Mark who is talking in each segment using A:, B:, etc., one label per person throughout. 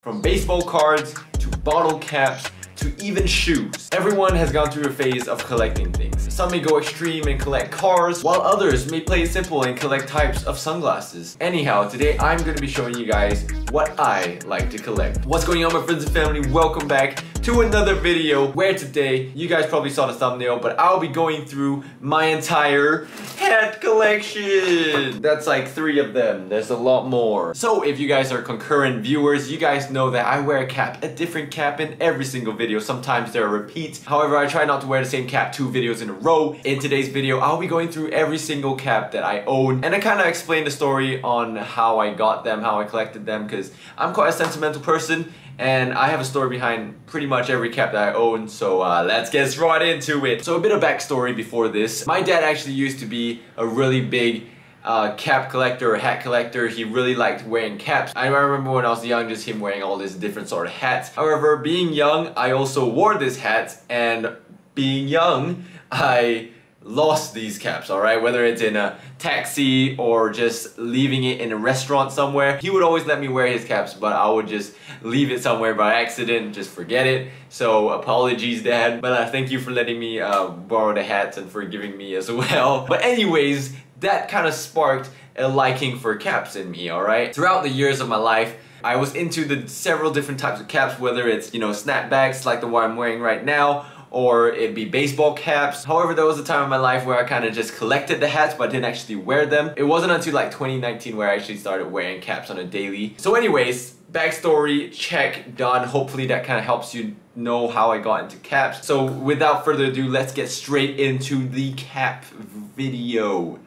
A: From baseball cards, to bottle caps, to even shoes. Everyone has gone through a phase of collecting things. Some may go extreme and collect cars, while others may play it simple and collect types of sunglasses. Anyhow, today I'm going to be showing you guys what I like to collect. What's going on, my friends and family? Welcome back to another video where today, you guys probably saw the thumbnail, but I'll be going through my entire hat collection. That's like 3 of them. There's a lot more. So if you guys are concurrent viewers, you guys know that I wear a cap, a different cap in every single video. Sometimes there are repeats. However, I try not to wear the same cap 2 videos in a row. In today's video, I'll be going through every single cap that I own, and I kind of explain the story on how I got them, how I collected them, because I'm quite a sentimental person and I have a story behind pretty much every cap that I own, so let's get right into it. So a bit of backstory before this. My dad actually used to be a really big cap collector or hat collector. He really liked wearing caps. I remember when I was young, just him wearing all these different sort of hats. However, being young, I also wore this hat, and being young, I lost these caps, alright? Whether it's in a taxi or just leaving it in a restaurant somewhere. He would always let me wear his caps, but I would just leave it somewhere by accident and just forget it. So apologies, Dad, but thank you for letting me borrow the hats and for giving me as well. But anyways, that kind of sparked a liking for caps in me, alright? Throughout the years of my life, I was into the several different types of caps, whether it's, you know, snapbacks like the one I'm wearing right now, or it'd be baseball caps. However, there was a time in my life where I kind of just collected the hats but didn't actually wear them. It wasn't until like 2019 where I actually started wearing caps on a daily. So anyways, backstory check done. Hopefully that kind of helps you know how I got into caps. So without further ado, let's get straight into the cap video.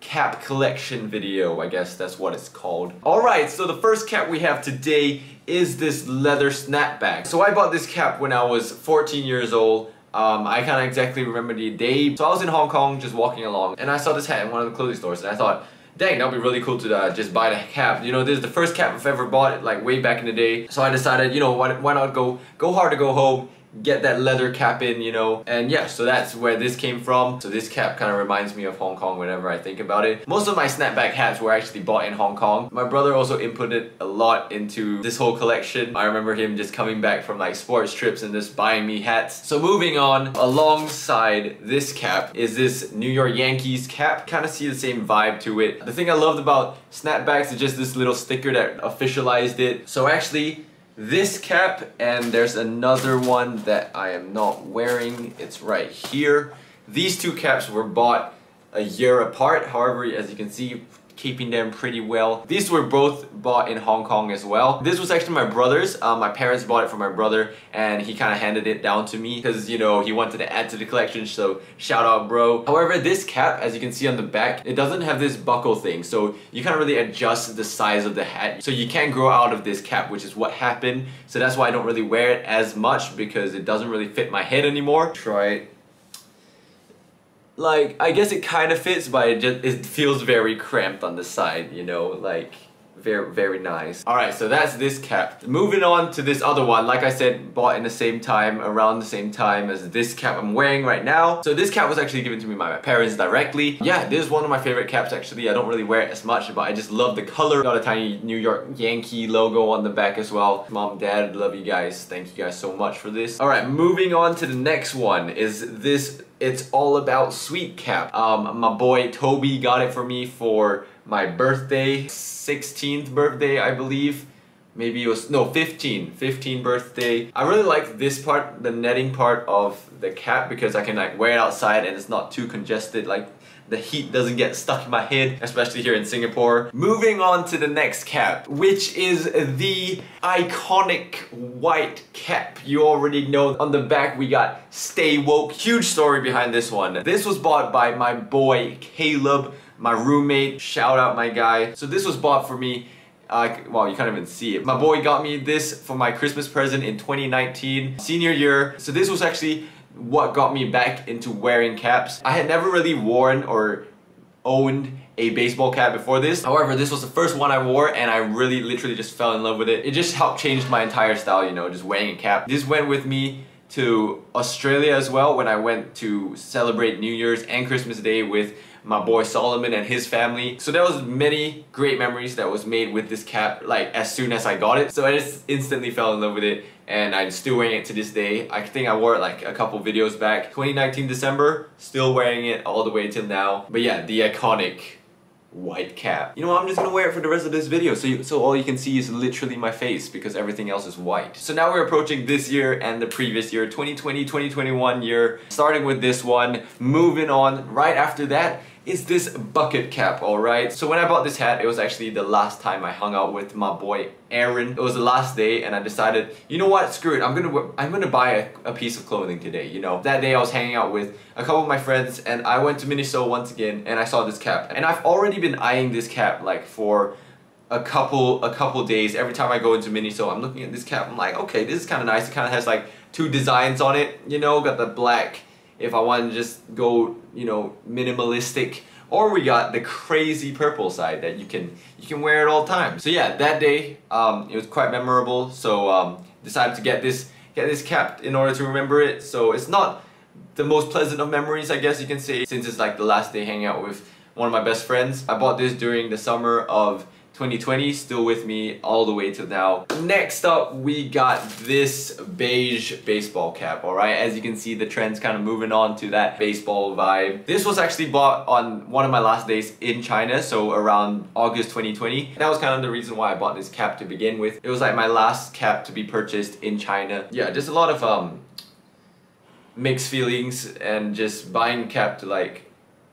A: Cap collection video, I guess that's what it's called. Alright, so the first cap we have today is this leather snapback. So I bought this cap when I was 14 years old. I can't exactly remember the day. So I was in Hong Kong just walking along and I saw this hat in one of the clothing stores and I thought, dang, that would be really cool to just buy the cap. You know, this is the first cap I've ever bought, like way back in the day. So I decided, you know, why not go hard to go home, get that leather cap in, you know. And yeah, so that's where this came from. So this cap kind of reminds me of Hong Kong whenever I think about it. Most of my snapback hats were actually bought in Hong Kong. My brother also inputted a lot into this whole collection. I remember him just coming back from like sports trips and just buying me hats. So moving on, alongside this cap is this New York Yankees cap. Kind of see the same vibe to it. The thing I loved about snapbacks is just this little sticker that officialized it. So actually, this cap, and there's another one that I am not wearing, it's right here. These 2 caps were bought a year apart, however, as you can see, keeping them pretty well. These were both bought in Hong Kong as well. This was actually my brother's. My parents bought it for my brother and he kind of handed it down to me because, you know, he wanted to add to the collection, so shout out, bro. However, this cap, as you can see on the back, it doesn't have this buckle thing, so you can't really adjust the size of the hat. So you can't grow out of this cap, which is what happened. So that's why I don't really wear it as much, because it doesn't really fit my head anymore. Try it. Like, I guess it kind of fits, but it feels very cramped on the side, you know, like very nice. Alright, so that's this cap. Moving on to this other one, like I said, bought in the same time, around the same time as this cap I'm wearing right now. So this cap was actually given to me by my parents directly. Yeah, this is one of my favorite caps actually. I don't really wear it as much, but I just love the color. Got a tiny New York Yankee logo on the back as well. Mom, Dad, love you guys. Thank you guys so much for this. Alright, moving on to the next one is this It's All About Sweet cap. My boy Toby got it for me for my birthday, 16th birthday I believe. Maybe it was, no, 15th birthday. I really like this part, the netting part of the cap, because I can like wear it outside and it's not too congested, like the heat doesn't get stuck in my head, especially here in Singapore. Moving on to the next cap, which is the iconic white cap. You already know on the back we got Stay Woke. Huge story behind this one. This was bought by my boy Caleb, my roommate. Shout out my guy. So this was bought for me. Well, you can't even see it. My boy got me this for my Christmas present in 2019, senior year. So this was actually what got me back into wearing caps. I had never really worn or owned a baseball cap before this. However, this was the first one I wore and I really literally just fell in love with it. It just helped change my entire style, you know, just wearing a cap. This went with me to Australia as well when I went to celebrate New Year's and Christmas Day with my boy Solomon and his family. So there was many great memories that was made with this cap like as soon as I got it. So I just instantly fell in love with it and I'm still wearing it to this day. I think I wore it like a couple videos back. 2019 December, still wearing it all the way till now. But yeah, the iconic white cap. You know what, I'm just gonna wear it for the rest of this video so all you can see is literally my face because everything else is white. So now we're approaching this year and the previous year, 2020, 2021 year. Starting with this one, moving on, right after that is this bucket cap, alright? So when I bought this hat, it was actually the last time I hung out with my boy Aaron. It was the last day and I decided, you know what, screw it, I'm gonna buy a piece of clothing today, you know? That day I was hanging out with a couple of my friends and I went to Miniso once again and I saw this cap. And I've already been eyeing this cap like for a couple days. Every time I go into Miniso, I'm looking at this cap, I'm like, okay, this is kind of nice. It kind of has like two designs on it, you know, got the black if I want to just go, you know, minimalistic, or we got the crazy purple side that you can wear at all times. So yeah, that day it was quite memorable. So decided to get this cap in order to remember it. So it's not the most pleasant of memories, I guess you can say, since it's like the last day hanging out with one of my best friends. I bought this during the summer of 2020, still with me all the way to now. Next up, we got this beige baseball cap, alright? As you can see, the trend's kind of moving on to that baseball vibe. This was actually bought on one of my last days in China, so around August 2020. That was kind of the reason why I bought this cap to begin with. It was like my last cap to be purchased in China. Yeah, just a lot of mixed feelings and just buying a cap to like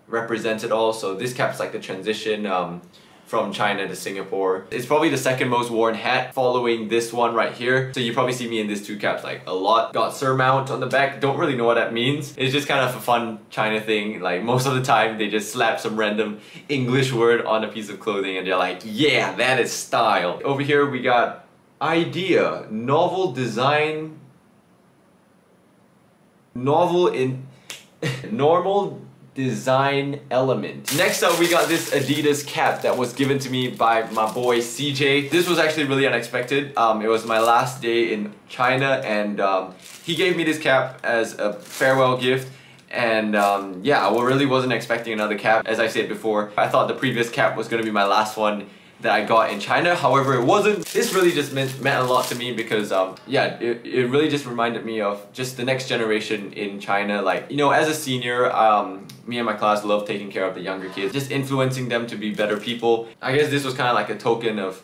A: represent it all. So this cap's like the transition from China to Singapore. It's probably the second most worn hat following this one right here. So you probably see me in these two caps like a lot. Got surmount on the back, don't really know what that means. It's just kind of a fun China thing. Like most of the time they just slap some random English word on a piece of clothing and they're like, yeah, that is style. Over here we got idea, novel design, normal design element. Next up, we got this Adidas cap that was given to me by my boy CJ. This was actually really unexpected. It was my last day in China and he gave me this cap as a farewell gift. And yeah, I really wasn't expecting another cap. As I said before, I thought the previous cap was going to be my last one that I got in China. However, it wasn't. This really just meant a lot to me because yeah, it really just reminded me of just the next generation in China. Like, you know, as a senior, me and my class love taking care of the younger kids, just influencing them to be better people. I guess this was kind of like a token of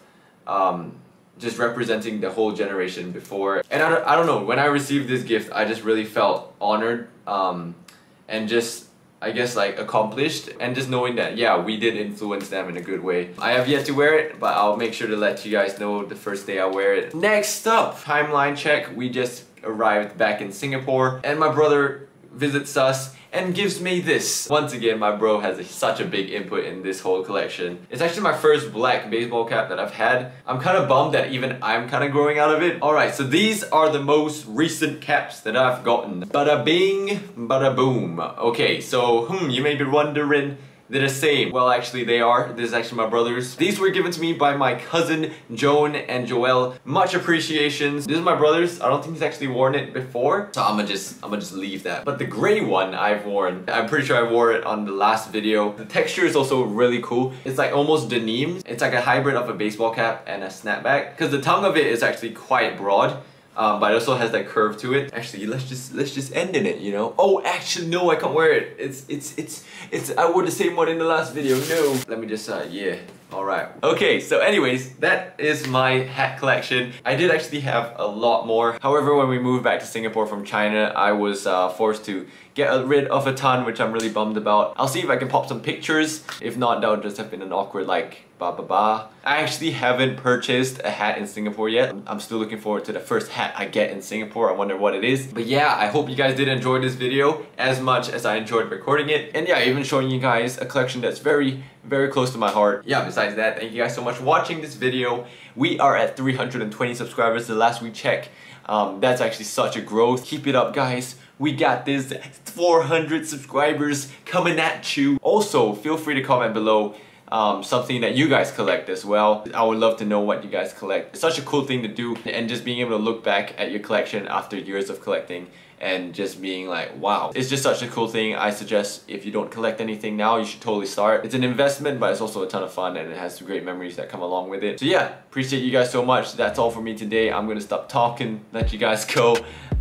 A: just representing the whole generation before. And I don't know, when I received this gift, I just really felt honored and just, I guess, like accomplished, and just knowing that yeah, we did influence them in a good way. I have yet to wear it, but I'll make sure to let you guys know the first day I wear it. Next up, timeline check. We just arrived back in Singapore and my brother visits us and gives me this. Once again, my bro has such a big input in this whole collection. It's actually my first black baseball cap that I've had. I'm kind of bummed that even I'm kind of growing out of it. Alright, so these are the most recent caps that I've gotten. Bada bing, bada boom. Okay, so you may be wondering, they're the same. Well, actually they are. This is actually my brother's. These were given to me by my cousin Joan and Joel. Much appreciations. This is my brother's. I don't think he's actually worn it before, so I'ma just leave that. But the gray one I've worn. I'm pretty sure I wore it on the last video. The texture is also really cool. It's like almost denim. It's like a hybrid of a baseball cap and a snapback, because the tongue of it is actually quite broad. But it also has that curve to it. Actually, let's just end in it, you know. Oh, actually, no, I can't wear it. It's I wore the same one in the last video. No. Let me just yeah. Alright. Okay, so anyways, that is my hat collection. I did actually have a lot more. However, when we moved back to Singapore from China, I was forced to get rid of a ton, which I'm really bummed about. I'll see if I can pop some pictures. If not, that would just have been an awkward like ba. I actually haven't purchased a hat in Singapore yet. I'm still looking forward to the first hat I get in Singapore. I wonder what it is. But yeah, I hope you guys did enjoy this video as much as I enjoyed recording it. And yeah, even showing you guys a collection that's very close to my heart. Yeah, besides that, thank you guys so much for watching this video. We are at 320 subscribers the last we checked. That's actually such a growth. Keep it up, guys. We got this 400 subscribers coming at you. Also, feel free to comment below something that you guys collect as well. I would love to know what you guys collect. It's such a cool thing to do, and just being able to look back at your collection after years of collecting and just being like, wow. It's just such a cool thing. I suggest if you don't collect anything now, you should totally start. It's an investment, but it's also a ton of fun, and it has some great memories that come along with it. So yeah, appreciate you guys so much. That's all for me today. I'm gonna stop talking, let you guys go.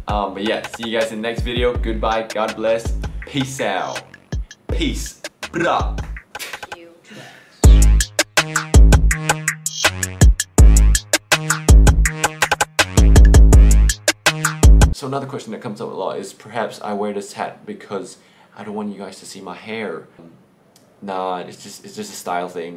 A: But yeah, see you guys in the next video. Goodbye, God bless, peace out. Peace. Brah. So another question that comes up a lot is perhaps I wear this hat because I don't want you guys to see my hair. Nah, it's just a style thing.